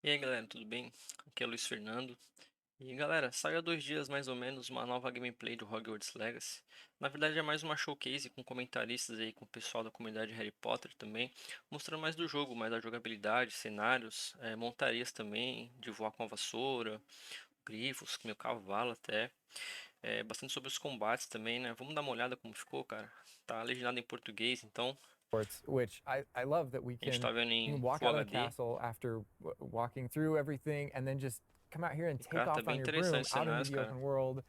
E aí galera, tudo bem? Aqui é o Luiz Fernando. E galera, saiu há 2 dias mais ou menos uma nova gameplay do Hogwarts Legacy. Na verdade é mais uma showcase com comentaristas aí, com o pessoal da comunidade Harry Potter também, mostrando mais do jogo, mais da jogabilidade, cenários, montarias também, de voar com a vassoura, grifos, com meu cavalo até. Bastante sobre os combates também, né? Vamos dar uma olhada como ficou, cara. Tá legendado em português, então Which I love that we a gente can tá vendo you em can walk Full out of the HD. castle after walking through everything and then just come out here and E take cara, tá off bem on your broom interessante os out into cenários, the cara. open world.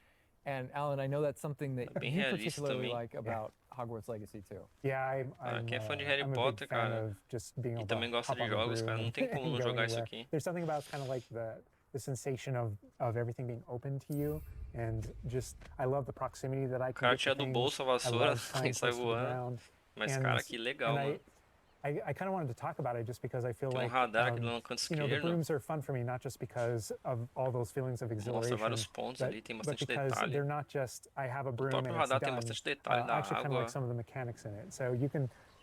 And Alan, I know that's something that Tá bem you realista particularly também. like Yeah, about Hogwarts Legacy too. yeah. I'm Cara, I'm quem é fã de uh, Harry I'm a big Potter, fan cara, of just being e able to também gosta hop de on the jogos, broom cara, não and, tem como and não go jogar isso anywhere. aqui. There's something about kind of like the sensation of everything being open to you, and just I love the proximity that I O can cara get to tira do things. bolso a I vassoura love e flying sai close to the voando. ground, Mas, and cara, que and legal, I mano. I kind of wanted to talk about it just because I feel Tem um like, radar aqui no canto the esquerdo. brooms are fun for me, not just because of all those feelings of Mostra vários exhilaration, pontos but ali, tem but bastante because detalhe. they're not just I have a O broom próprio and it's radar tem done. bastante detalhe da I actually kind of like água. some of the mechanics in it. So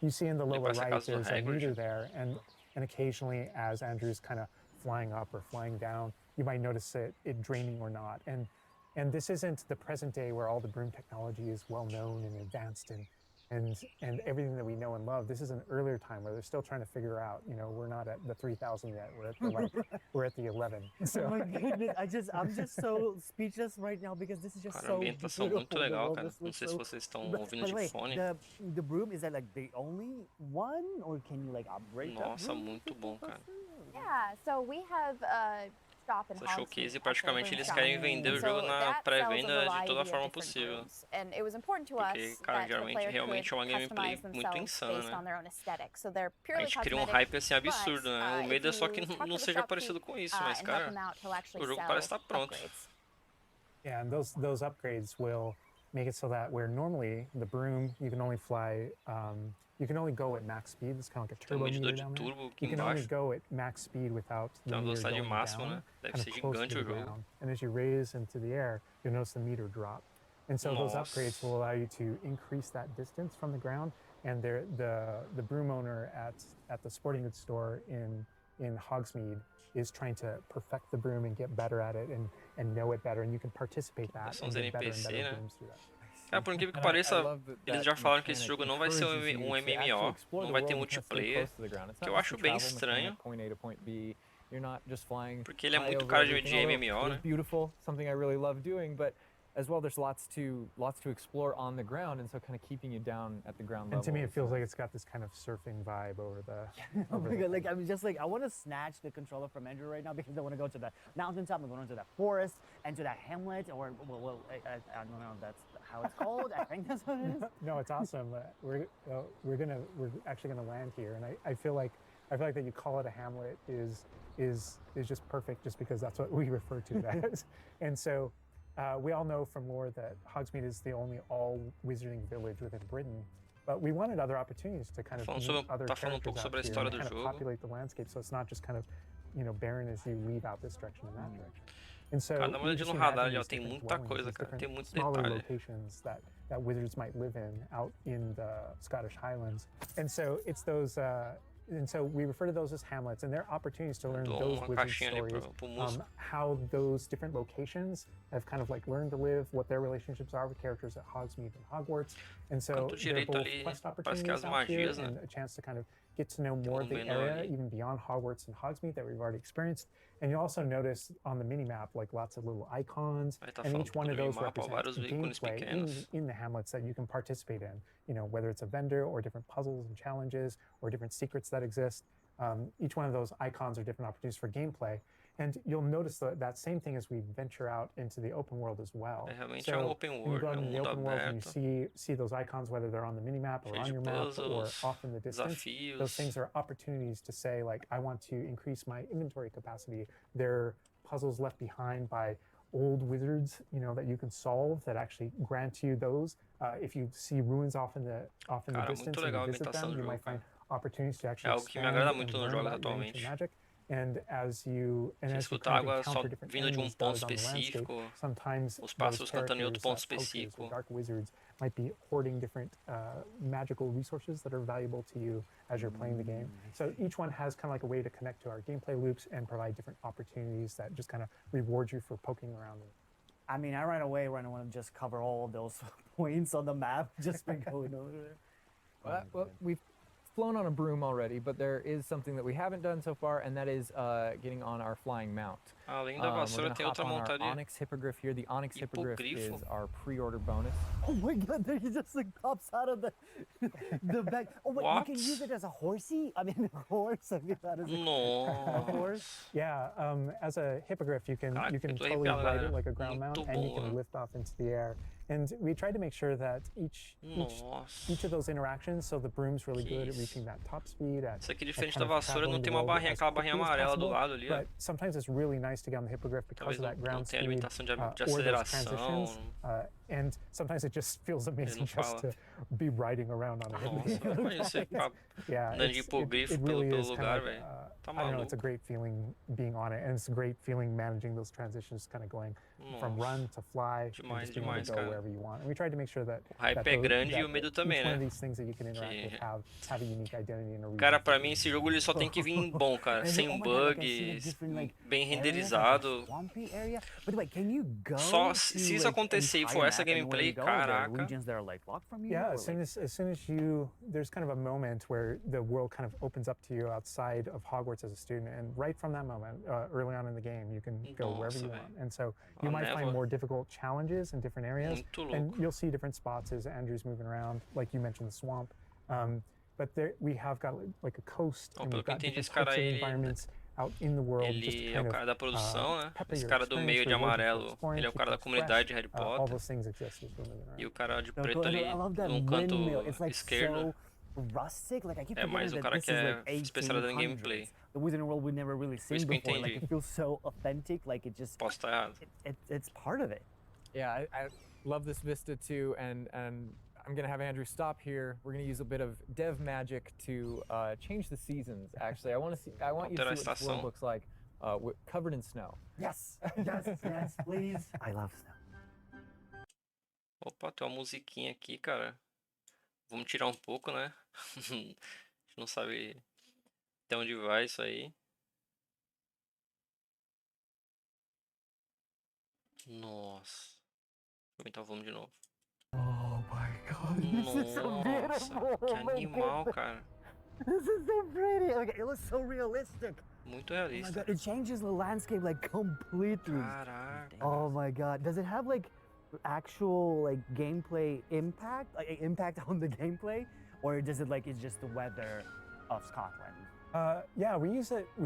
you see in the Ali lower parece a right, casa do there's a Hagrid. meter there, and occasionally as Andrew's kind of flying up or flying down, you might notice it draining or not. And this isn't the present day where all the broom technology is well known and advanced and everything that we know and love. This is an earlier time where they're still trying to figure out. We're not at the 3,000 yet. We're at the we're at the 11. Oh my goodness, I'm just so speechless right now because this is just Cara, a so ambientação muito beautiful. The legal, world cara. just Não looks sei se so. vocês estão But ouvindo by the de way, fone. the broom, is that like the only one, or can you like upgrade that Nossa, broom? muito bom, cara. Yeah, so we have a shop in Essa Hogsmeade, showcase, actually, a praticamente, broom eles shop. querem vender o And jogo so na that sells a pré-venda de toda variety of forma different possível. brooms. And it was important to Porque, us cara, that the geralmente, player realmente could é uma gameplay customize muito themselves insana, based né? on their own aesthetic. So they're A purely gente cria um cosmetic, hype assim absurdo, né? O but if medo é só que you talk não to the seja parecido shopkeep com isso, mas, and help cara, him out, he'll actually o jogo parece sell estar pronto. upgrades. Yeah, and those upgrades will make it so that where normally the broom you can only fly, you can only go at max speed. It's kind of like a Tem um turbo medidor meter de down there. turbo aqui You can only embaixo. go at max speed without the Tem uma meter velocidade going máxima, down, né? Deve kind ser of close to gigante the o jogo. ground. And as you raise into the air, you'll notice the meter drop. And so those upgrades Nossa. will allow you to increase that distance from the ground. And the broom owner at the sporting goods store in Hogsmeade is trying to perfect the broom and get better at it and know it better. And you can participate that São and os get better and NPC, better né? brooms through that. Cara, por incrível que And I pareça, love that eles that já falaram que esse mechanic jogo não vai ser encourages you um to actually MMO, explore não the vai ter world and kind of stay multiplayer, close to the ground. It's que not eu just a acho bem travel estranho, mechanic, point A to point B. You're not just flying porque ele é high muito over cara de everything, although MMO, it is né? beautiful, something I really love doing, but as well, there's lots to explore on the ground, and so kind of keeping you down at the ground level. And to me, it feels like it's got this kind of surfing vibe over the. Oh over my the god, like thing. I'm just like I want to snatch the controller from Andrew right now because I want to go to the mountaintop, I'm going to the forest and to that hamlet, or I don't know if that's how it's called. I think that's what it is. No, it's awesome. We're actually gonna land here, and I feel like that you call it a hamlet is just perfect, just because that's what we refer to it as. And so we all know from lore that Hogsmeade is the only all wizarding village within Britain. But we wanted other opportunities to kind of Falando meet sobre, other tá falando um pouco characters sobre a out here história and do kind of jogo. populate the landscape, so it's not just kind of barren as you leave out this direction and that direction. And so Cara, dá uma you olhadinha just no radar imagine ali, ó, these tem different muita dwellings, coisa, these cara, tem different muito smaller detalhe. locations that wizards might live in out in the Scottish Highlands. And so it's those and so we refer to those as hamlets, and they're opportunities to learn Dou those uma wizard caixinha ali stories, pro músico. how those different locations have kind of like learned to live, what their relationships are with characters at Hogsmeade and Hogwarts. And so Canto they're direito both ali, quest parece que é as opportunities out here magias, né? and a chance to kind of get to know more of the menu area, ali. even beyond Hogwarts and Hogsmeade that we've already experienced. And you also notice on the mini map like lots of little icons, Aí tá and falando each one do of those mapa, ó, represents vários ícones gameplay pequenos. in the hamlets that you can participate in. Whether it's a vendor or different puzzles and challenges or different secrets that exist. Each one of those icons are different opportunities for gameplay. And you'll notice that same thing as we venture out into the open world as well. É realmente So open when you world, go né? out into the Mundo open world and aberto, you see those icons, whether they're on the mini map or cheio on de your map or puzzles, off in the distance, those things desafios. are opportunities to say, like, I want to increase my inventory capacity. They're puzzles left behind by old wizards, that you can solve that actually grant you those. If you see ruins off in the Cara, distance muito and you legal a visit ambientação them, do you jogo, might cara. find opportunities to É actually algo que me expand agrada and muito nos learn jogos about your ancient atualmente. magic. And as you Você as you escuta kind of água só encounter different vindo de enemies ponto dotted on the landscape, específico, sometimes os those pássaros cantando em outro ponto characters, pokus or específico. dark wizards, might be hoarding different magical resources that are valuable to you as you're playing the game. So each one has kind of like a way to connect to our gameplay loops and provide different opportunities that just kind of reward you for poking around. I mean, I right away want to just cover all of those points on the map just by going over there. Well, we've flown on a broom already, but there is something that we haven't done so far, and that is getting on our flying mount. Além da We're vassoura, gonna tem hop outra on our montaria. Onyx Hippogriff here. The Onyx Hippogriff Hipogrifo? is our pre-order bonus. Oh my god, there he just like pops out of the the back. Oh wait, What? you can use it as a horsey? I mean, a horse. I mean, that is a Nossa. horse. Yeah, as a hippogriff, you can Caraca, you can eu tô totally arrepiado, ride it galera. like a ground mount, Muito and you boa. can lift off into the air. And we tried to make sure that each Nossa. of those interactions, so the broom's really good at isso. reaching that top speed. Isso aqui, at diferente kind da of vassoura, não traveling tem the uma world barrinha, as aquela barrinha quickly as amarela do possible, lado ali, ó. But sometimes it's really nice to get on the hippogriff because Talvez of não, that não ground tenha speed limitação de or those aceleração. transitions. And sometimes it just feels amazing fala. just to be riding around on a Nossa, hippogriff. imagina você ficar Yeah, andando de it hipogrifo really pelo is kind lugar, of like, velho. Tá I don't know, it's a maluco. great feeling being on it, and it's a great feeling managing those transitions, kind of going from Nossa. run to fly, and Demais, just being able demais, to go cara. wherever you want. And we tried to make sure that O hype that é those- grande e that o medo each também, one of né? these things that you can interact with have a unique identity and a reason. Cara, for pra being. mim esse jogo ele só tem que vir bom, cara. And Sem oh my God, like, I see the bugs, different, like, bem areas, like a renderizado. swampy area. But wait, can you go Só to, se isso like, acontecer e entire for essa map, and when gameplay, you go, there are caraca. regions that are like locked from you? Yeah, or, as soon like- as you, there's kind of a moment where the world kind of opens up to you outside of Hogwarts as a student, and right from that moment, early on in the game, you can go wherever you Nossa, want. velho. And so you A might find névoa. more difficult challenges in different areas, Muito and louco. you'll see different spots as Andrew's moving around, like you mentioned the swamp. But there, we have got like a coast, Ó, and pelo we've que eu got entendi, different esse cara types of aí, environments out in the world, just to ele é kind o of cara da produção, né? pepper Esse your cara do experience, meio de reward you for amarelo, exploring, ele é o keep cara da things comunidade fresh. de Harry All Potter. those things exist as we're moving around. E o cara de So, preto ali, I love that num canto windmill. It's like esquerdo. so rustic. Like I keep É forgetting mais o that cara this que is é like especializado em 1800s. gameplay. The Wizarding World we've never really seen isso que eu before. Like entendi. it feels so authentic. Like it just Posso estar errado. it's part of it. Yeah, I love this vista too, and I'm gonna have Andrew stop here. We're gonna use a bit of dev magic to change the seasons. Actually, I want you to see what this world looks like, covered in snow. Yes, yes, yes, please. I love snow. Opa, tem uma musiquinha aqui, cara. Vamos tirar um pouco, né? A gente não sabe até onde vai isso aí. Nossa. Vou aumentar o volume de novo. Oh my god, this is so Nossa, beautiful. que Oh my animal, goodness. cara. This is so pretty. Like it looks so realistic. Muito Oh my realista. god, it changes the landscape like completely. Caraca. Oh my god, does it have like actual like gameplay impact, like impact on the gameplay, or does it like it's just the weather of Scotland? Yeah, we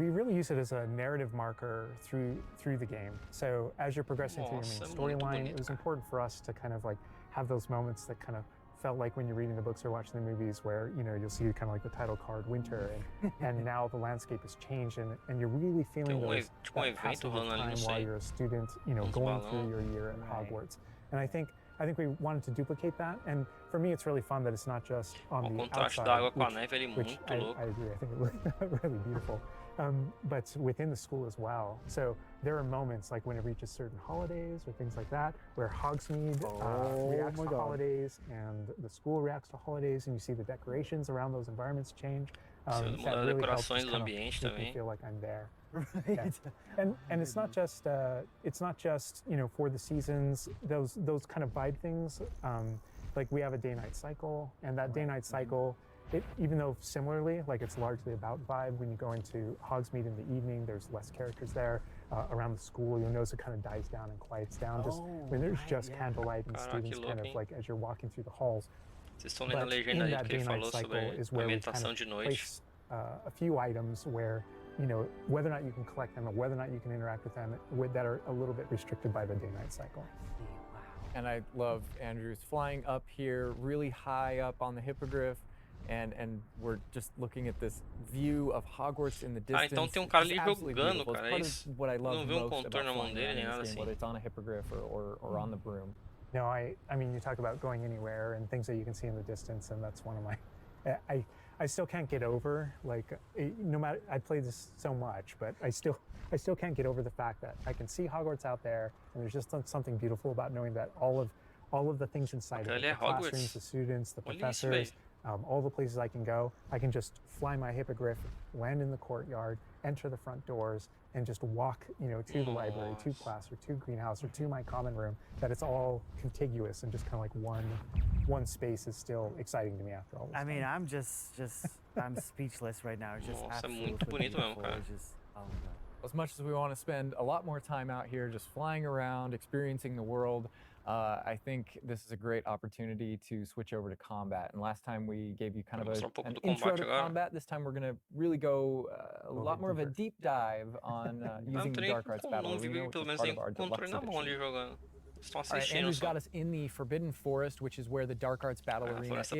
really use it as a narrative marker through the game. So as you're progressing through your Nossa, main é muito storyline, bonito, it was cara. important for us to kind of like have those moments that kind of felt like when you're reading the books or watching the movies, where you'll see kind of like the title card winter, and now the landscape has changed, and you're really feeling Tem those tipo that passage evento of rolando ali, time não while sei. you're a student, Uns going through balão. your year at Right. Hogwarts. And I think we wanted to duplicate that, and for me, it's really fun that it's not just on O the contraste outside, da água com a which- neve ele é which muito I louco. agree. I think it looked really beautiful. But within the school as well. So there are moments like when it reaches certain holidays or things like that, where Hogsmeade Oh reacts my to God. holidays, and the school reacts to holidays, and you see the decorations around those environments change. Você That muda as really helps decorações just do kind of ambiente make me também. feel like I'm there. Right. And it's not just for the seasons, those kind of vibe things. Like we have a day-night cycle, and that day-night cycle, even though similarly, like it's largely about vibe. When you go into Hogsmeade in the evening, there's less characters there. Around the school, you'll notice it kind of dies down and quiets down. Just when there's right, just yeah. candlelight and Caraca, que students kind louco, of hein? like as you're walking through the halls. Vocês estão lendo a But legenda in aí that porque ele day-night falou cycle sobre is a where we kind ambientação of de noite. place a few items where, whether or not you can collect them or whether or not you can interact with them that are a little bit restricted by the day-night cycle. And I love Andrew's flying up here, really high up on the hippogriff, and we're just looking at this view of Hogwarts in the Ah, distance. então tem cara It's ali absolutely jogando, beautiful. It's cara, é part isso? of what I love Não vê most contorno na about mão flying dele, around nem in nada this game, assim. whether it's on a hippogriff or on the broom. No, I mean, you talk about going anywhere and things that you can see in the distance, and that's one of my I still can't get over, like, no matter, I play this so much, but I still can't get over the fact that I can see Hogwarts out there, and there's just something beautiful about knowing that all of the things inside of it, the classrooms, the students, the professors, all the places I can go, I can just fly my hippogriff, land in the courtyard, enter the front doors, and just walk, you know, to the library, to class, or to greenhouse, or to my common room, that it's all contiguous and just kind of like one space is still exciting to me after all this I mean, time. I'm speechless right now. It's just Nossa, absolutely muito bonito mesmo, beautiful. cara. It's just, oh my God. As much as we want to spend a lot more time out here just flying around, experiencing the world, I think this is a great opportunity to switch over to combat. And last time we gave you kind of an intro to combat. This time we're going to really go a lot more of a deep dive on using the Dark Arts Battle Arena, which is part of our deluxe edition. All right, Andrew's got us in the Forbidden Forest, which is where the Dark Arts Battle Arena is,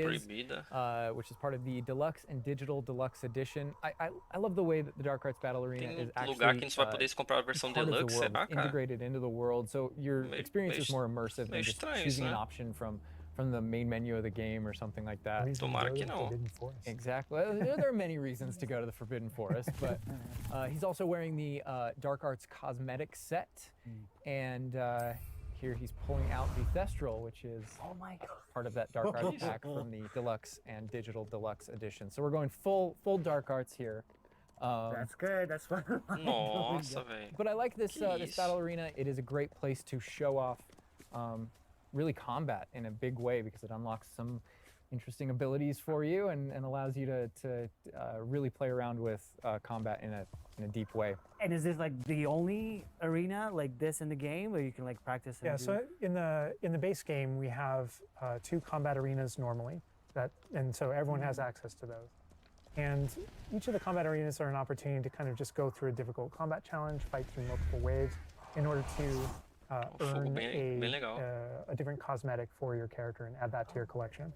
which is part of the Deluxe and Digital Deluxe Edition. I love the way that the Dark Arts Battle Arena is actually lugar que a gente vai poder comprar a versão part of the deluxe, world, será, cara? integrated into the world, so your experience is more immersive than just choosing an option from the main menu of the game or something like that. Tomara que não. Exactly. Well, there are many reasons to go to the Forbidden Forest, but he's also wearing the Dark Arts cosmetic set, and here he's pulling out the Thestral, which is part of that Dark Arts pack from the Deluxe and Digital Deluxe Edition. So we're going full Dark Arts here. That's good. That's fun. Nossa, velho. But I like this this battle arena. It is a great place to show off really combat in a big way, because it unlocks some interesting abilities for you and allows you to really play around with combat in a deep way. And is this like the only arena like this in the game where you can like practice? Yeah, so in the base game we have 2 combat arenas normally, and so everyone has access to those. And each of the combat arenas are an opportunity to kind of just go through a difficult combat challenge, fight through multiple waves in order to earn a different cosmetic for your character and add that to your collection.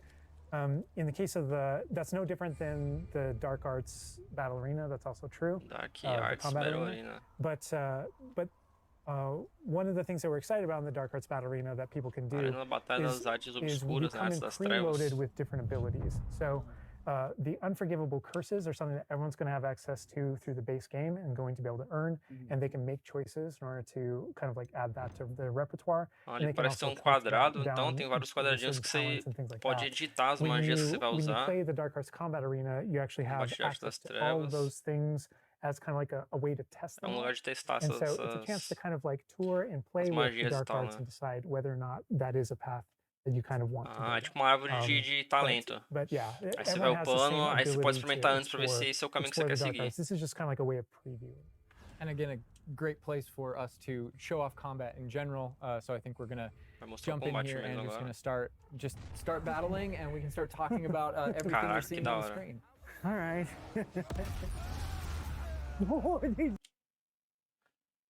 In the case of that's no different than the Dark Arts Battle Arena. That's also true. Dark Arts Battle Arena. But one of the things that we're excited about in the Dark Arts Battle Arena that people can do is we come in preloaded with different abilities. So the unforgivable curses are something that everyone's going to have access to through the base game and going to be able to earn, and they can make choices in order to kind of like add that to their repertoire. Ali parece ter quadrado, então tem vários quadradinhos que você pode editar as magias que você vai usar. When you play the Dark Arts Combat Arena, you actually have access to all of those things as kind of like a way to test them. Lugar de testar and so it's a chance to kind of like tour and play with the Dark Arts and decide whether or not that is a path that you kind of want to é tipo uma árvore de talento. But yeah, aí você vai upando, aí você pode experimentar antes para ver se esse é o caminho que você quer seguir. This is just kind of like a way of previewing. And again, a great place for us to show off combat in general. So I think we're gonna jump in here and just gonna start battling, and we can start talking about everything we're seeing on the screen. All right.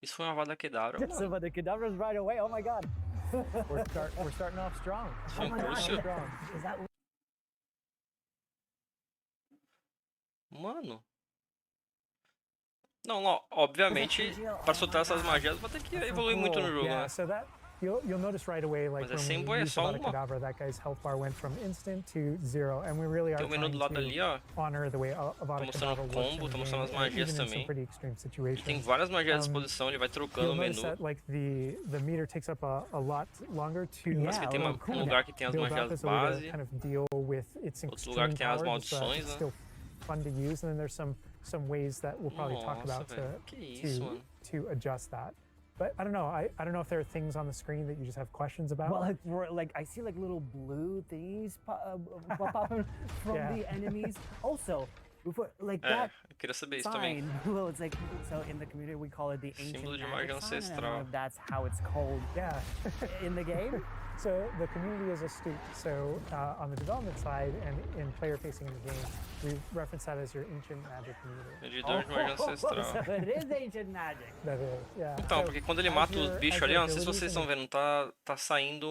Isso foi uma Avada Kedavra. The Kedavra's right away. Oh my God. We're starting off strong. Oh my God. Is that... Mano. Não, obviamente, para soltar essas magias, vou ter que evoluir muito no jogo, né? So that you'll notice right away, like when we used Avada Kedavra, that guy's health bar went from instant to 0, and we really are trying to honor the way Avada Kedavra works. Tô mostrando as magias também. Pretty extreme situations. Tem várias magias à disposição, ele vai trocando o menu. That, like the meter takes up a lot longer to tem lugar que tem as magias base, kind of deal with its outro lugar que tem as maldições, né? Fun to use, and then there's some ways that we'll probably talk about to adjust that. But I don't know. I don't know if there are things on the screen that you just have questions about. Well, like I see like little blue things pop up from the enemies. Also, like that sign. Well, it's like, so in the community we call it the ancient magic sign. I don't know if that's how it's called. Yeah. In the game. So the community is astute. So on the development side and in player facing in the game, we reference that as your ancient magic community. So it is ancient magic. That is, yeah. Então, porque quando ele mata os bichos ali, não sei se vocês estão vendo, tá saindo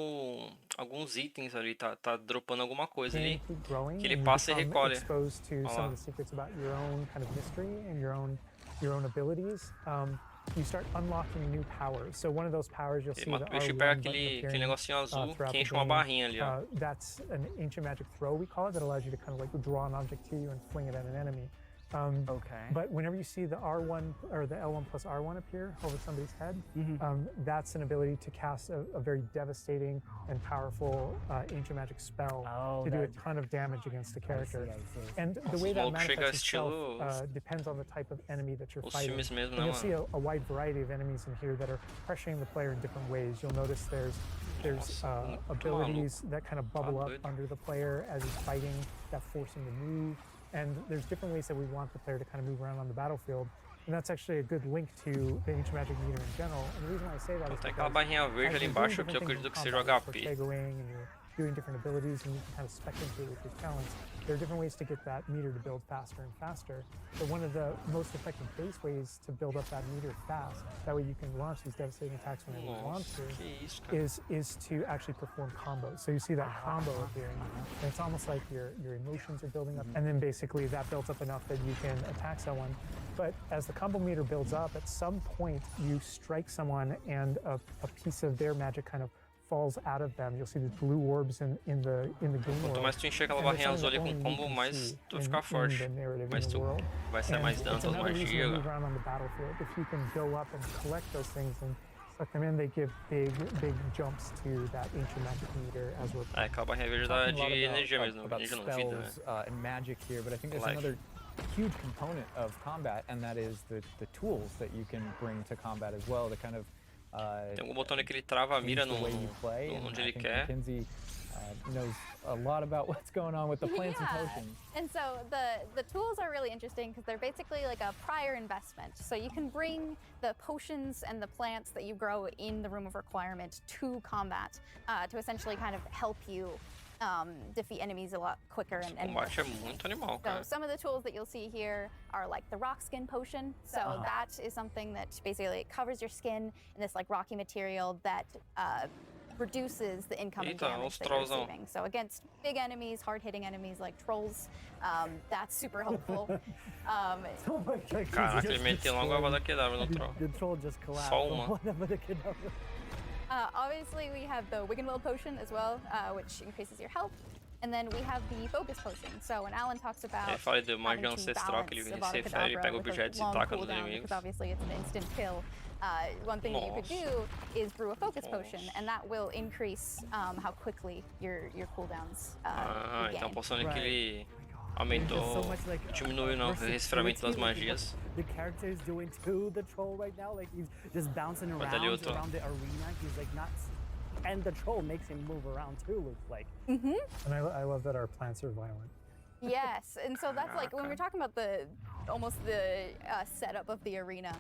alguns itens ali, tá dropando alguma coisa ali, que ele passa e recolhe. Exposed to some of the secrets about your own kind of mystery and your own abilities. you start unlocking new powers. So one of those powers you'll see the Deixa eu R1 pegar button aquele negocinho azul throughout que the enche uma game. barrinha ali, ó. That's an ancient magic throw, we call it, that allows you to kind of like draw an object to you and fling it at an enemy. Okay. But whenever you see the R1 or the L1 plus R1 appear over somebody's head, that's an ability to cast a very devastating and powerful ancient magic spell to do a ton of damage against a character. I see. And the way that manifests itself estilo depends on the type of enemy that you're os fighting. filmes mesmo, And né, you'll see mano? a wide variety of enemies in here that are pressuring the player in different ways. You'll notice there's Nossa, muito abilities that kind of bubble up doido. under the player as he's fighting that force him to move. And there's different ways that we want the player to kind of move around on the battlefield. And that's actually a good link to the ancient magic meter in general. And the reason why I say that is Tem aquela because barrinha verde as ali you're doing embaixo que eu different things acredito que in seja o combat, like HP. Tegoing, and you're doing different abilities and you can kind of spec into it with your talents. There are different ways to get that meter to build faster and faster. But one of the most effective base ways to build up that meter fast, that way you can launch these devastating attacks whenever you want Nossa, to, que isso, cara. is to actually perform combos. So you see that combo appearing, and it's almost like your emotions are building up, and then basically that builds up enough that you can attack someone. But as the combo meter builds up, at some point you strike someone and a piece of their magic kind of falls out of them. You'll see these blue orbs in the game Quanto world. mais tu encher aquela And it's barrinha azul something ali that com only you combo, can mais see tu vai in ficar forte. the narrative, Mais in the tu world. vai ser And mais dano, it's tuas another reason to magias. move around on the battlefield. If you can go up and collect those things and suck them in, they give big jumps to that ancient magic meter as we're É, aquela barrinha verde dá Talking a lot de about- energia mesmo, about energia não, vida, né? spells and magic here, but I think there's Life. another huge component of combat, and that is the tools that you can bring to combat as well to kind of Tem algum botão ali que ele trava a mira change the way you play. And onde I ele think quer. Mackenzie knows a lot about what's going on with the plants and potions. And so the tools are really interesting because they're basically like a prior investment. So you can bring the potions and the plants that you grow in the room of requirement to combat to essentially kind of help you defeat enemies a lot quicker O and combate é muito animal, so cara. some of the tools that you'll see here are like the rock skin potion. So that is something that basically covers your skin in this like rocky material that reduces the incoming Eita, damage os that you're trollzão. receiving. So against big enemies, hard-hitting enemies like trolls, that's super helpful. So much like Caraca, ele meteu logo a bala quebrada no troll. The troll just collapsed. Só uma. Whatever the Kadabra. Obviously, we have the Wiggenweld potion as well, which increases your health. And then we have the focus potion. So when Alan talks about Ele fala de magia having to ancestral que ele balance se Avada refere, ele Kedavra pega with a objetos e long taca nos cooldown, inimigos. because obviously it's an instant kill. One thing that you could do is brew a focus potion, and that will increase how quickly your cooldowns Ah, regain. então a poção ali que ele There's aumentou, so much, like, diminuiu não, o resfriamento das versatility, like, magias. the character is doing to the troll right now. Like he's just bouncing Olha ali around outro. around the arena. He's like not, and the troll makes him move around too. Looks like. And I love that our plants are violent. Yes, and so that's like when we're talking about the setup of the arena.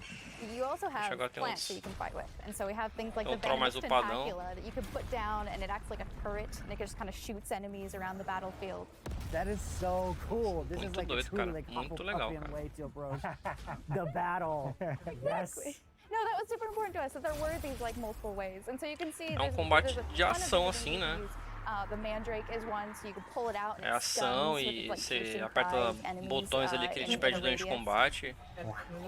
You also have Chegar até plants uns- that you can fight with, and so we have things like Tem the troll mais venomous upadão. tentacula that you can put down, and it acts like a turret, and it just kind of shoots enemies around the battlefield. That is so cool. This is Muito like a doido, true cara. like Muito legal, Hufflepuff cara. way to approach the battle. Yes. No, that was super important to us, that there were these like multiple ways, and so you can see there's combate there's a de ton of ação different assim, ways né? to use. The mandrake is one, so you can pull it out and É it ação stuns e with, like, você piercing aperta cries, enemies, botões ali que ele te in pede a durante o radius. combate.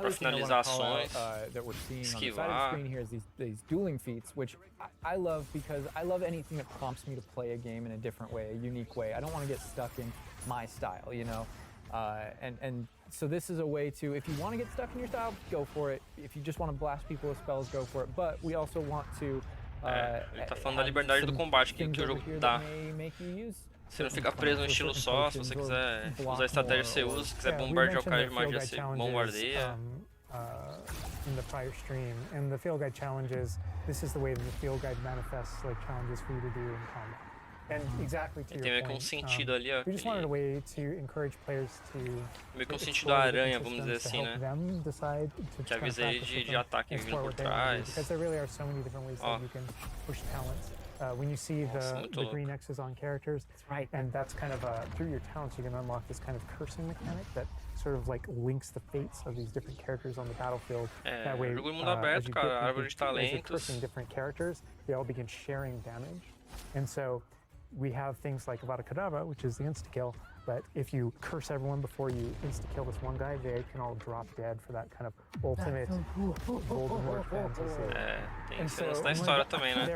Pra finalizar ações, that we're seeing on the side of the esquivar. screen here is these dueling feats, which I love because I love anything that prompts me to play a game in a different way, a unique way. I don't want to get stuck in my style, you know? And so this is a way to, if you want to get stuck in your style, go for it. If you just want to blast people with spells, go for it. But we also want to Ele tá falando da have liberdade do some combate que things o over jogo here dá. that may make you use Você não certain fica preso no plants or estilo certain só, se você potions quiser or block usar estratégia, você more, usa. Se quiser Yeah, we bombardear o mentioned cara the de field magia, guide você challenges, bombardeia. In the prior stream, and the field guide challenges, this is the way that the field guide manifests like challenges for you to do in combat. And exactly to Ele your tem meio que point, sentido ali, ó. we just wanted a que- way to encourage players to Meio que to sentido explore da the aranha, different vamos dizer systems assim, to né? help them decide to Que kind of avisa ele practice de with them ataque and vindo explore por what they want to do, trás. because there really are so many different ways Ó. that you can push talents. When you see Nossa, the muito louco. green X's on characters, That's right. and that's kind of through your talents you can unlock this kind of cursing mechanic that sort of like links the fates of these different characters on the battlefield. É, That way, jogo de mundo as aberto, you cara, get árvore de as you're talentos. cursing different characters, they all begin sharing damage. And so we have things like Avada Kedavra, which is the insta-kill, But if you curse everyone before you insta-kill this one guy, they can all drop dead for that kind of ultimate Voldemort fantasy. Tem cenas da história também, né?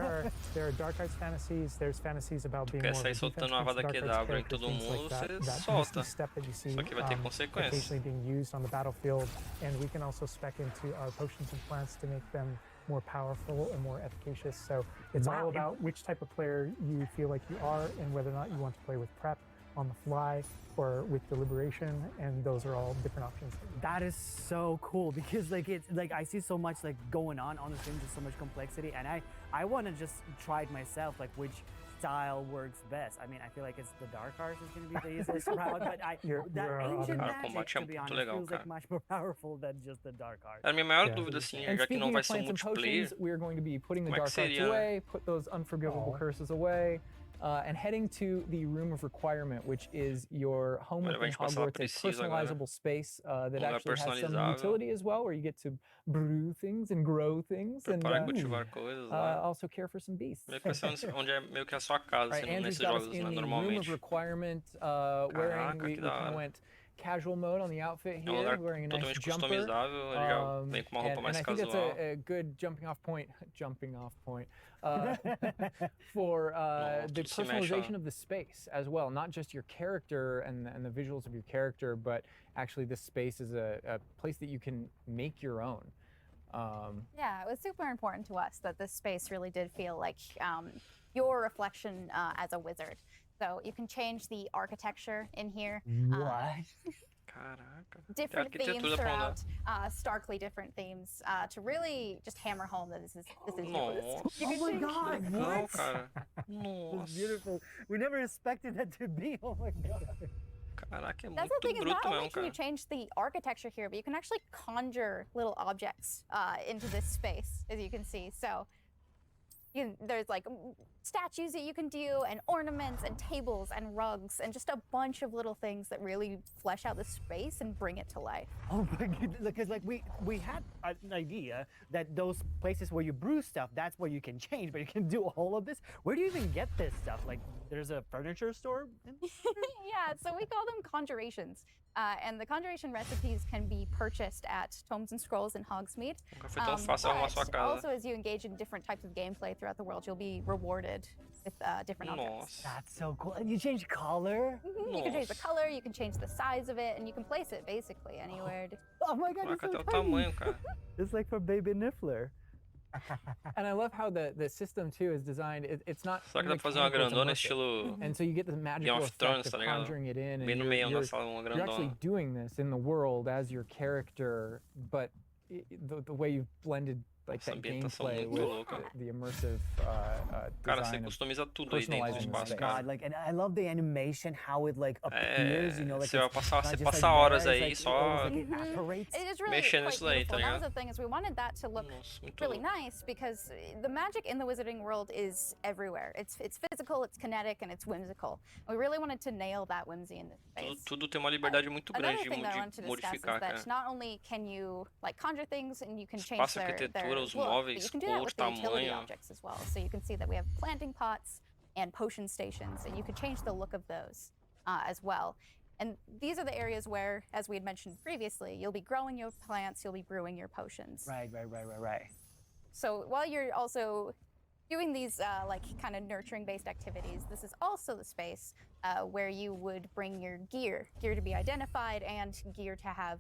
There are dark arts fantasies. There's fantasies about being Quer more sair soltando uma vada quedabra em todo mundo, você solta. Só que vai ter consequências. Occasionally being used on the battlefield, and we can also spec into our potions and plants to make them more powerful and more efficacious. So it's all about which type of player you feel like you are and whether or not you want to play with prep, on the fly, or with deliberation, and those are all different options. That is so cool because like it's like I see so much like going on the stream, just so much complexity, and I want to just try it myself, like which style works best. I mean, I feel like it's the dark arts is going to be the easiest route, but that ancient magic, to be honest, feels like much more powerful than just the dark arts. A minha maior dúvida, assim, já que não vai ser multiplayer, we are going to be putting the dark arts away, put those unforgivable curses away. And heading to the Room of Requirement, which is your home within Hogwarts, a personalizable space that actually has some utility as well, where you get to brew things and grow things, and also care for some beasts. Onde é meio que a sua casa, right, nesses jogos, né, normalmente. Room of Requirement, wearing, we kind of went casual mode on the outfit here, wearing a nice jumper. And I think that's a good jumping off point for the personalization of the space as well, not just your character and the visuals of your character, but actually this space is a place that you can make your own. Yeah, it was super important to us that this space really did feel like your reflection as a wizard. So you can change the architecture in here. What? Different themes throughout, starkly different themes, to really just hammer home that this is yours. Oh my God! What? That's beautiful. We never expected that to be. Oh my God. Caraca, é That's the thing, is not only mesmo, can you change the architecture here, but you can actually conjure little objects into this space, as you can see. So there's like statues that you can do, and ornaments, and tables, and rugs, and just a bunch of little things that really flesh out the space and bring it to life. Oh my goodness, because like we had an idea that those places where you brew stuff, that's where you can change, but you can do all of this. Where do you even get this stuff? Like, there's a furniture store? Yeah, so we call them conjurations. And the conjuration recipes can be purchased at Tomes and Scrolls in Hogsmeade. Also, as you engage in different types of gameplay throughout the world, you'll be rewarded with different objects. That's so cool. And you change color? You can change the color, you can change the size of it, and you can place it basically anywhere. Oh my God, it's so tiny. It's like for Baby Niffler. And I love how the system too is designed. It's not. Só que dá pra fazer uma grandona estilo and so you get the magical effect of conjuring it in, and bem no meio da sala, uma grandona. You're actually doing this in the world as your character, but the way you've blended like that gameplay with the immersive Cara, você customiza tudo aí dentro do espaço, cara. Like, and I love the animation, how it like appears, you know, like você passa horas aí só mexendo nisso daí, tá ligado? That was the thing, is we wanted that to look really nice, because the magic in the wizarding world is everywhere. It's physical, it's kinetic, and it's whimsical. We really wanted to nail that whimsy in this space. Tudo tem uma liberdade muito grande de modificar, cara. Not only can you like conjure things and you can change their os móveis, cor, tamanho. Objects as well. So you can see that we have planting pots and potion stations, and you can change the look of those as well. And these are the areas where, as we had mentioned previously, you'll be growing your plants, you'll be brewing your potions. Right. So while you're also doing these like kind of nurturing-based activities, this is also the space where you would bring your gear to be identified, and gear to have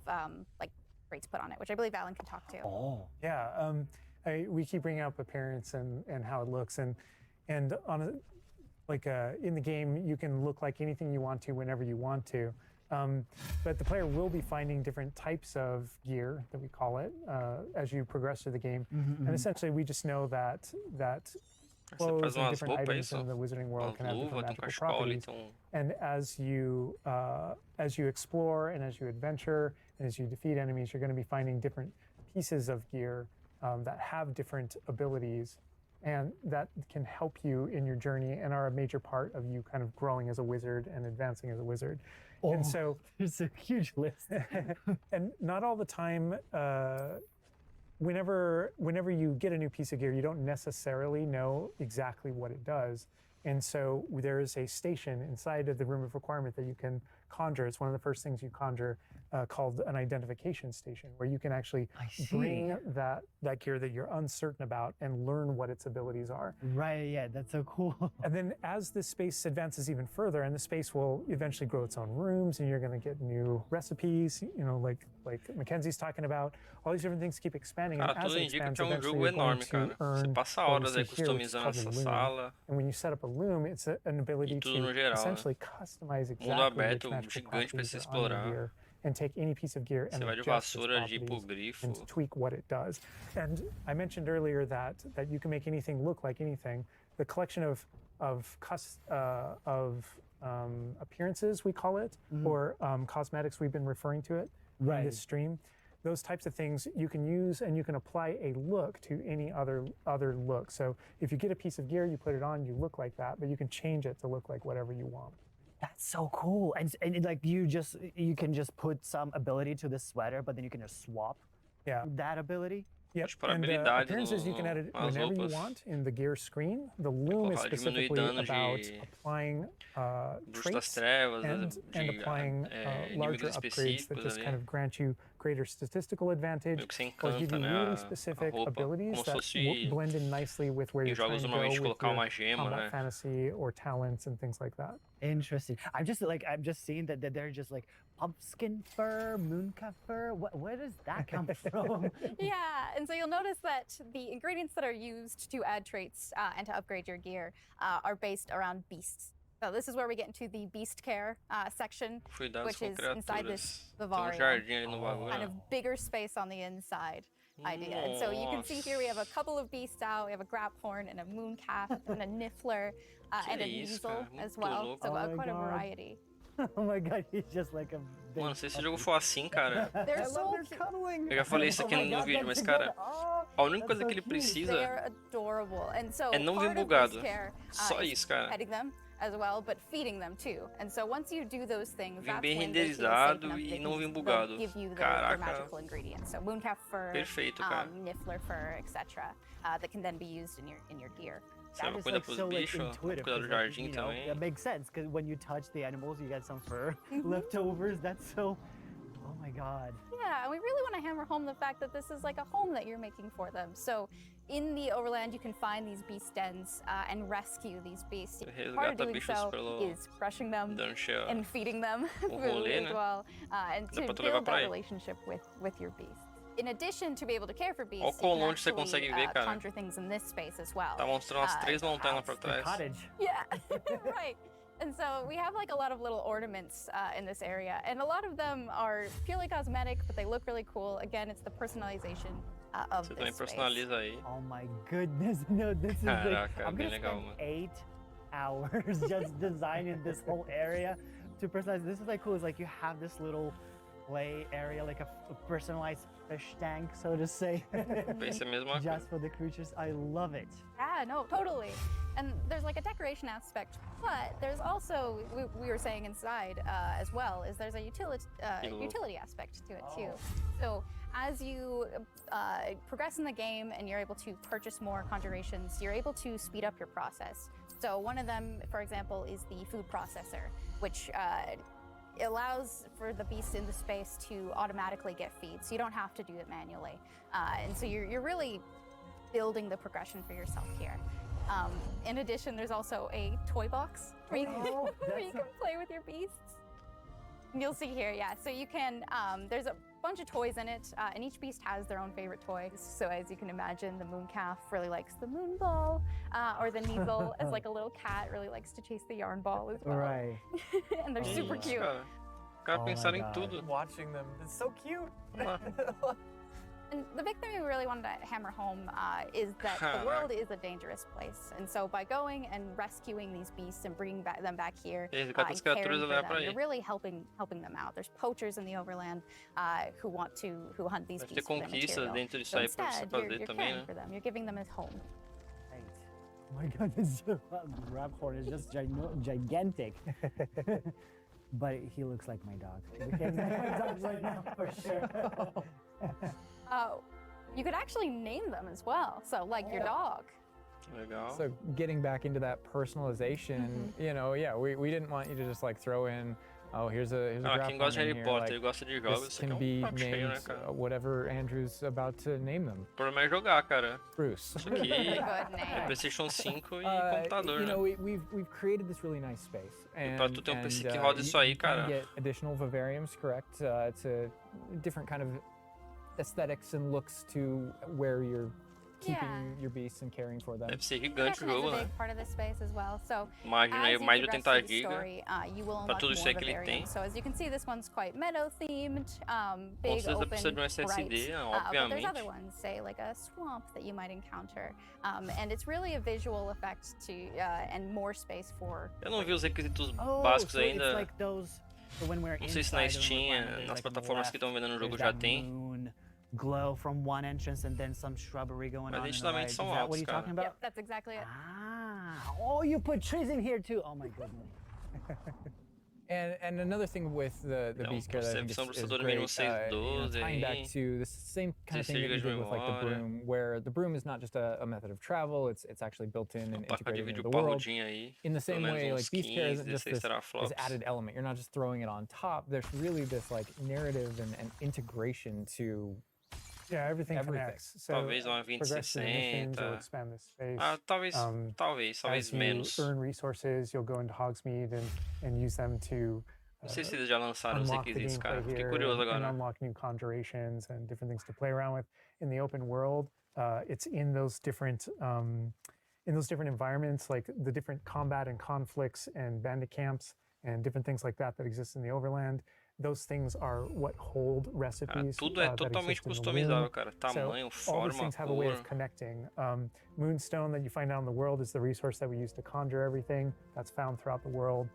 like rates put on it, which I believe Alan can talk to. Oh, yeah. We keep bringing up appearance and how it looks, and on in the game you can look like anything you want to whenever you want to, but the player will be finding different types of gear, that we call it, as you progress through the game. And essentially we just know that clothes and different items in the wizarding world can have different magical properties. And as you explore and as you adventure and as you defeat enemies, you're going to be finding different pieces of gear that have different abilities, and that can help you in your journey and are a major part of you kind of growing as a wizard and advancing as a wizard. Oh, and so it's a huge list. And not all the time, whenever you get a new piece of gear, you don't necessarily know exactly what it does. And so there is a station inside of the Room of Requirement that you can conjure. It's one of the first things you conjure, called an identification station, where you can actually bring that gear that you're uncertain about and learn what its abilities are. Right, yeah, that's so cool. And then as the space advances even further, and the space will eventually grow its own rooms, and you're going to get new recipes, you know, like Mackenzie's talking about, all these different things keep expanding. Cara, And as tudo it indica expands, que é eventually jogo you're going enorme, to cara. Você earn passa what we horas aí see here, which is customizando called a essa loom. sala. And when you set up a loom, it's an ability tudo no to geral, né? essentially customize Mundo exactly which aberto, magical gigante pra properties se are on your explorar. gear, and take any piece of gear and Você vai de adjust its vassoura de ir pro properties grifo. and tweak what it does. And I mentioned earlier that you can make anything look like anything. The collection of appearances, we call it, or cosmetics, we've been referring to it in this stream. Those types of things you can use, and you can apply a look to any other look. So if you get a piece of gear, you put it on, you look like that, but you can change it to look like whatever you want. That's so cool. And like you can just put some ability to this sweater, but then you can just swap that ability. Yep, Para and habilidades appearances you can edit nas whenever you roupas. want in the gear screen. The loom is Diminuir specifically dano about de applying bruxo das traits trevas, and applying larger inimigos upgrades that específicos just ali. kind of grant you greater statistical advantage, Meio que você or give encanta, you né, really a specific roupa, abilities como se that fosse blend in nicely with where em you're trying jogos to go normalmente with colocar your uma gema, combat né? fantasy or talents and things like that. Interesting. I'm just seeing that they're just like pumpkin fur, mooncalf fur. Where does that come from? Yeah, and so you'll notice that the ingredients that are used to add traits and to upgrade your gear are based around beasts. So this is where we get into the beast care section, Cuidados which com is inside this criaturas. Tem vivarium. jardim ali no bagulho. Kind of bigger space on the inside idea. And so you can see here we have a couple of beasts out. We have a graphorn and a mooncalf and a niffler and a isso, weasel cara? as Muito well. louco. So Oh my quite a God. variety. Oh my God, he's just like a big Mano, se esse jogo for assim, cara. They're I so love their cute. cuddling. Eu já falei isso aqui Oh my no God, vídeo, that's mas, so cara, good. Oh, a única that's coisa so que ele cute. precisa They're adorable. And so é não vir part of bugado. beast care Só is isso, cara. petting them as well, but feeding them too. And so once you do those things, Vem that's bem when they feel safe renderizado enough, e they não can- vem they'll bugado. give you their Caraca. magical ingredients. So mooncalf fur, Perfeito, cara. niffler fur, etc. That can then be used in your gear. Você That vai is cuidar like pros so like bichos, intuitive. cuidar do 'cause, like, jardim you know, também. that makes sense because when you touch the animals, you get some fur leftovers. That's so. Oh my God. Yeah, and we really want to hammer home the fact that this is like a home that you're making for them. So in the overland, you can find these beast dens and rescue these beasts. Você Part of resgata doing bichos so pelo is brushing them Dungeon. and feeding them food rolê, as né? well, and Dá to pra tu levar build pra that aí. relationship with your beast. In addition to be able to care for beasts, Ó you quão can longe você actually consegue ver, cara. conjure things in this space as well. Tá mostrando as 3 montanhas pra The trás. cottage. Yeah, right. And so we have like a lot of little ornaments in this area, and a lot of them are purely cosmetic, but they look really cool. Again, it's the personalization of Você também this space. personaliza aí. Oh my goodness. No, this is like, Caraca, I'm bem gonna legal, spend mano. 8 hours just designing this whole area to personalize. This is like cool. It's like you have this little play area, like a personalized fish tank, so to say. Pensa a mesma coisa. Just for the creatures. I love it. Yeah, no, totally. And there's like a decoration aspect, but there's also, we were saying inside as well, is there's a utility aspect to it too. So as you progress in the game and you're able to purchase more conjurations, you're able to speed up your process. So one of them, for example, is the food processor, which allows for the beast in the space to automatically get feed, so you don't have to do it manually. And so you're really building the progression for yourself here. In addition, there's also a toy box where you can play with your beasts. And you'll see here, yeah. So you can, there's a bunch of toys in it, and each beast has their own favorite toy. So as you can imagine, the mooncalf really likes the moon ball, or the Neasel, as like a little cat, really likes to chase the yarn ball as well. Right. And they're super Isso, cute. cara. O cara Oh my pensaram em God. tudo. Watching them, it's so cute. And the big thing we really wanted to hammer home is that the world is a dangerous place. And so by going and rescuing these beasts and bringing them back here and Resgata as caring criaturas for e leva them, pra you're aí. really helping them out. There's poachers in the overland who hunt these Deve ter beasts for their conquistas material. dentro disso So aí pra você instead, fazer you're também, caring né? for them. You're giving them a home. Right. Oh my God, this Raphorn is just gigantic. But he looks like my dog. Because my dog's right now for sure. You could actually name them as well. So like your dog. Legal. So getting back into that personalization, you know, yeah, we didn't want you to just like throw in Oh, here's a graph quem gosta de Harry here, Potter like, e gosta de jogos, this isso aqui can é be prato cheio, né, named cara? whatever Andrew's about to name them. O problema é jogar, cara. Bruce. Isso aqui Good é name. PlayStation 5 e computador, You né? know, we've created this really nice space, E pra and tu ter um PC que roda you isso aí, can cara. get additional vivariums, correct, to different kind of aesthetics and looks to where you're keeping your beasts and caring for them. Deve ser gigante o Production is jogo, a né? big part of this space as well. So Imagina aí, as you mais de progress 80 through the GB. story, you will Pra unlock tudo isso more aí que ele tem. vivariums. So as you can see, this one's quite meadow themed, Com big certeza open, precisa de um SSD, bright. But there's other obviamente. ones, say like a swamp that you might encounter, and it's really a visual effect to and more space for. Eu não vi os requisitos Oh, básicos so ainda. it's like those. So when we're Não sei se na inside the room Steam, requirement, there's nas like on the plataformas que left, estão vendendo o jogo there's já that tem. moon glow from one entrance and then some shrubbery going Mas on in the nitidamente right. Is são that what altos, you're cara. talking about? Yep, that's exactly it. Ah, oh, you put trees in here too. Oh my goodness. And another thing with the Então, beast care that I think percepção is processador great, mínimo 612 tying back aí. to the same kind of thing 16 that you GB de did with like the memória. broom, where the broom is not just a method of travel, it's actually built in Uma and placa de integrated vídeo into the world. parrudinha aí. In the Pelo same menos way, uns like beast care 15, isn't just 16 this teraflops. added element. You're not just throwing it on top. There's really this like narrative and integration to Yeah, everything everything. connects. So Talvez uma progress through the missions, 2060. you'll expand this space. Ah, talvez As you menos. earn resources, you'll go into Hogsmeade and use them to Não sei se eles já lançaram os unlock the requisitos, cara. gameplay Fiquei here curioso and agora. unlock new conjurations and different things to play around with in the open world. It's in those different environments, like the different combat and conflicts and bandit camps and different things like that that exist in the overland. Those things are what hold Cara, recipes tudo é that totalmente exist in the customizável, womb. cara. So Tamanho, all those forma, things have a way cor. of connecting. Moonstone that you find out in the world is the resource that we use to conjure everything. That's found throughout the world.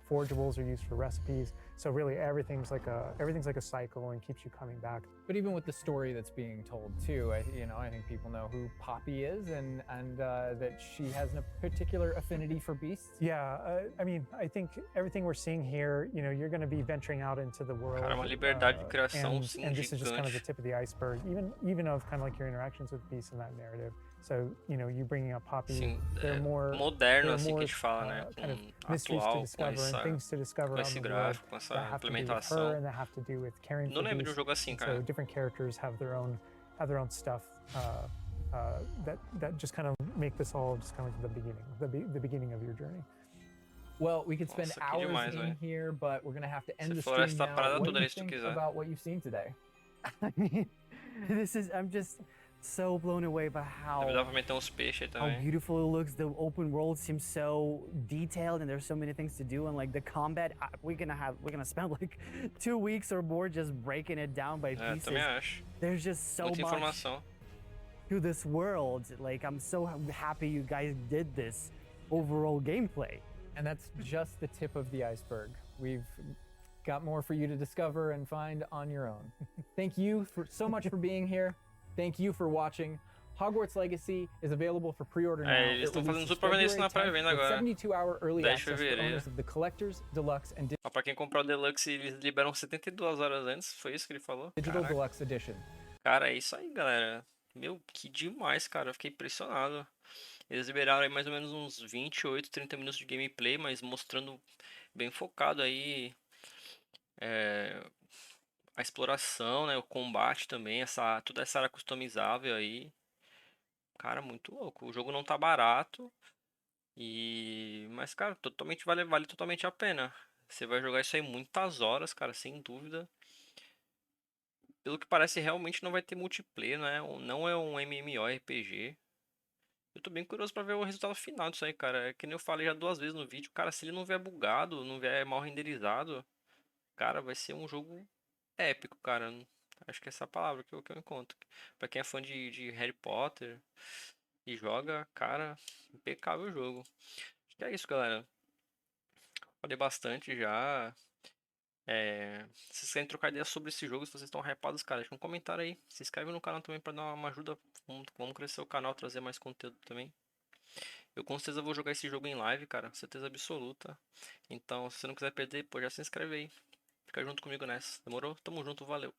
Forgeables are used for recipes. So really everything's like a cycle and keeps you coming back. But even with the story that's being told too, I think people know who Poppy is and that she has a particular affinity for beasts. Yeah, I mean, I think everything we're seeing here, you're going to be venturing out into the world. Cara, uma liberdade de criação, sim, and this is just kind of the gigante. tip of the iceberg, even of kind of like your interactions with beasts in that narrative. So, you bringing up Poppy, Sim, there are more moderno, there are assim, que a more, gente fala, né? kind of Com mysteries to atual, com discover and things to discover com out esse in the world gráfico, com essa that have to do with her implementação. and that have to do with caring Não for lembro de um beasts. jogo assim, And so cara. different characters have their own stuff that just kind of make this all just kind of like the beginning of your journey. Well, we could spend Nossa, que hours demais, in velho. here, but we're gonna have to end Você the floresta stream a now. parada What toda do you ali se tu think quiser. about what you've seen today? I mean, I'm just so blown away by Dá pra meter uns peixes aí how também. beautiful it looks. The open world seems so detailed, and there's so many things to do. And like the combat, we're gonna spend like 2 weeks or more just breaking it down by É, pieces. também acho. There's just so Muita much informação. to this world. Like I'm so happy you guys did this overall gameplay. And that's just the tip of the iceberg. We've got more for you to discover and find on your own. Thank you so much for being here. Thank you for watching. Hogwarts Legacy is available for pre-order now. Eles estão fazendo super venda isso na pré-venda agora. 72-hour early 10 de access for fevereiro. owners of the Collectors, Deluxe, and Ó, pra quem comprar o Deluxe, eles liberam 72 horas antes. Foi isso que ele falou? Digital Caraca. Deluxe Edition. Cara, é isso aí, galera. Meu, que demais, cara. Eu fiquei impressionado. Eles liberaram aí mais ou menos uns 28, 30 minutos de gameplay, mas mostrando bem focado aí a exploração, né? O combate também, toda essa área customizável aí. Cara, muito louco. O jogo não tá barato. Mas, cara, vale totalmente a pena. Você vai jogar isso aí muitas horas, cara, sem dúvida. Pelo que parece, realmente não vai ter multiplayer, né? Não é um MMORPG. Eu tô bem curioso pra ver o resultado final disso aí, cara. É que nem eu falei já 2 vezes no vídeo. Cara, se ele não vier bugado, não vier mal renderizado, cara, vai ser um jogo épico, cara. Acho que é essa palavra que eu encontro. Pra quem é fã de Harry Potter e joga, cara, impecável o jogo. Acho que é isso, galera. Falei bastante já. Se vocês querem trocar ideias sobre esse jogo, se vocês estão hypados, cara, deixa um comentário aí. Se inscreve no canal também pra dar uma ajuda. Vamos crescer o canal, trazer mais conteúdo também. Eu com certeza vou jogar esse jogo em live, cara, certeza absoluta. Então, se você não quiser perder, pô, já se inscreve aí. Fica junto comigo nessa. Demorou? Tamo junto, valeu.